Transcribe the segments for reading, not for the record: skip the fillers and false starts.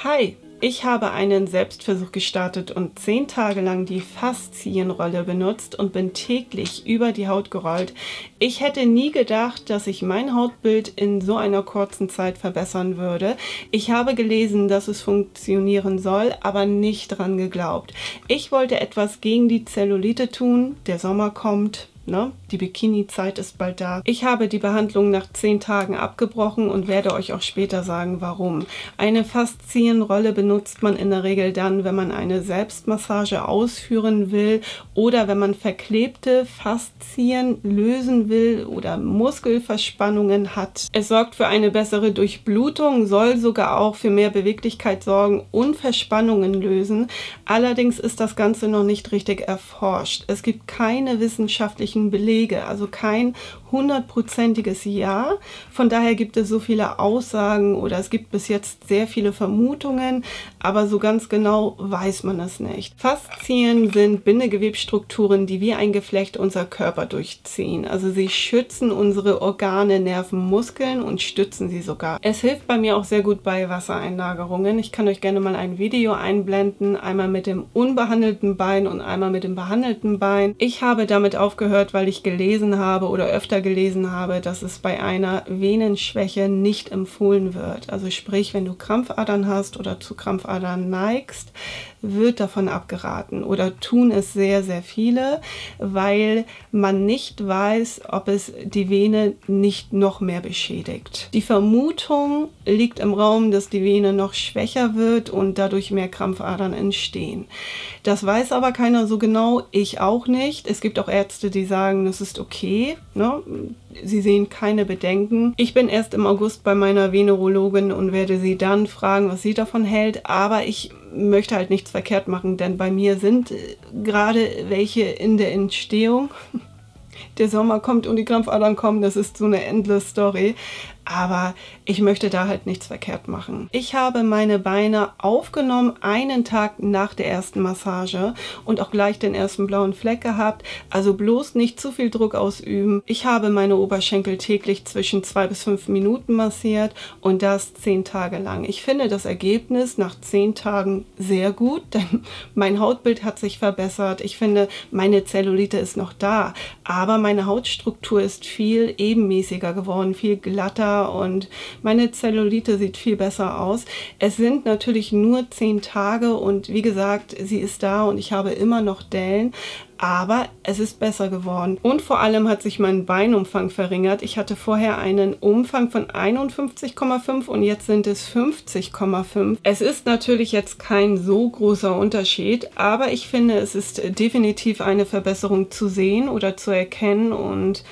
Hi, ich habe einen Selbstversuch gestartet und 10 Tage lang die Faszienrolle benutzt und bin täglich über die Haut gerollt. Ich hätte nie gedacht, dass ich mein Hautbild in so einer kurzen Zeit verbessern würde. Ich habe gelesen, dass es funktionieren soll, aber nicht dran geglaubt. Ich wollte etwas gegen die Zellulite tun. Der Sommer kommt. Die Bikini-Zeit ist bald da. Ich habe die Behandlung nach 10 Tagen abgebrochen und werde euch auch später sagen, warum. Eine Faszienrolle benutzt man in der Regel dann, wenn man eine Selbstmassage ausführen will oder wenn man verklebte Faszien lösen will oder Muskelverspannungen hat. Es sorgt für eine bessere Durchblutung, soll sogar auch für mehr Beweglichkeit sorgen und Verspannungen lösen. Allerdings ist das Ganze noch nicht richtig erforscht. Es gibt keine wissenschaftlichen Belege, also kein 100%iges Ja. Von daher gibt es so viele Aussagen oder es gibt bis jetzt sehr viele Vermutungen, aber so ganz genau weiß man es nicht. Faszien sind Bindegewebsstrukturen, die wie ein Geflecht unser Körper durchziehen. Also sie schützen unsere Organe, Nerven, Muskeln und stützen sie sogar. Es hilft bei mir auch sehr gut bei Wassereinlagerungen. Ich kann euch gerne mal ein Video einblenden, einmal mit dem unbehandelten Bein und einmal mit dem behandelten Bein. Ich habe damit aufgehört, weil ich gelesen habe oder öfter gelesen habe, dass es bei einer Venenschwäche nicht empfohlen wird. Also sprich, wenn du Krampfadern hast oder zu Krampfadern neigst, wird davon abgeraten oder tun es sehr, sehr viele, weil man nicht weiß, ob es die Vene nicht noch mehr beschädigt. Die Vermutung liegt im Raum, dass die Vene noch schwächer wird und dadurch mehr Krampfadern entstehen. Das weiß aber keiner so genau, ich auch nicht. Es gibt auch Ärzte, die sagen, das ist okay, ne? Sie sehen keine Bedenken. Ich bin erst im August bei meiner Venerologin und werde sie dann fragen, was sie davon hält, aber ich möchte halt nichts verkehrt machen, denn bei mir sind gerade welche in der Entstehung. Der Sommer kommt und die Krampfadern kommen, das ist so eine endless Story. Aber ich möchte da halt nichts verkehrt machen. Ich habe meine Beine aufgenommen, einen Tag nach der ersten Massage und auch gleich den ersten blauen Fleck gehabt. Also bloß nicht zu viel Druck ausüben. Ich habe meine Oberschenkel täglich zwischen 2 bis 5 Minuten massiert und das 10 Tage lang. Ich finde das Ergebnis nach 10 Tagen sehr gut, denn mein Hautbild hat sich verbessert. Ich finde, meine Zellulite ist noch da, aber meine Hautstruktur ist viel ebenmäßiger geworden, viel glatter. Und meine Zellulite sieht viel besser aus. Es sind natürlich nur 10 Tage und wie gesagt, sie ist da und ich habe immer noch Dellen, aber es ist besser geworden. Und vor allem hat sich mein Beinumfang verringert. Ich hatte vorher einen Umfang von 51,5 und jetzt sind es 50,5. Es ist natürlich jetzt kein so großer Unterschied, aber ich finde, es ist definitiv eine Verbesserung zu sehen oder zu erkennen und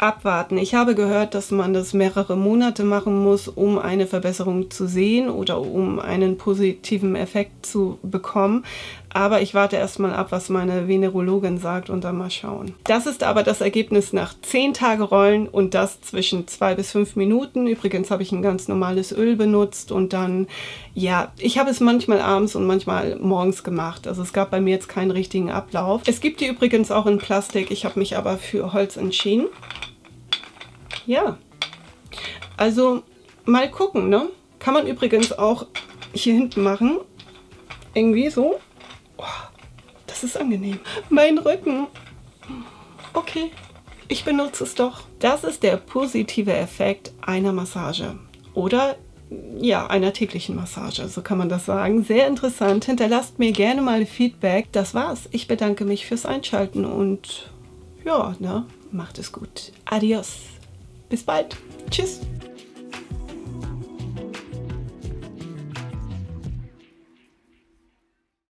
abwarten. Ich habe gehört, dass man das mehrere Monate machen muss, um eine Verbesserung zu sehen oder um einen positiven Effekt zu bekommen. Aber ich warte erstmal ab, was meine Venerologin sagt und dann mal schauen. Das ist aber das Ergebnis nach 10 Tage Rollen und das zwischen 2 bis 5 Minuten. Übrigens habe ich ein ganz normales Öl benutzt und dann, ja, ich habe es manchmal abends und manchmal morgens gemacht. Also es gab bei mir jetzt keinen richtigen Ablauf. Es gibt die übrigens auch in Plastik. Ich habe mich aber für Holz entschieden. Ja, also mal gucken, ne? Kann man übrigens auch hier hinten machen. Irgendwie so. Oh, das ist angenehm. Mein Rücken. Okay, ich benutze es doch. Das ist der positive Effekt einer Massage. Oder ja, einer täglichen Massage, so kann man das sagen. Sehr interessant. Hinterlasst mir gerne mal Feedback. Das war's. Ich bedanke mich fürs Einschalten und ja, ne? Macht es gut. Adios. Bis bald. Tschüss.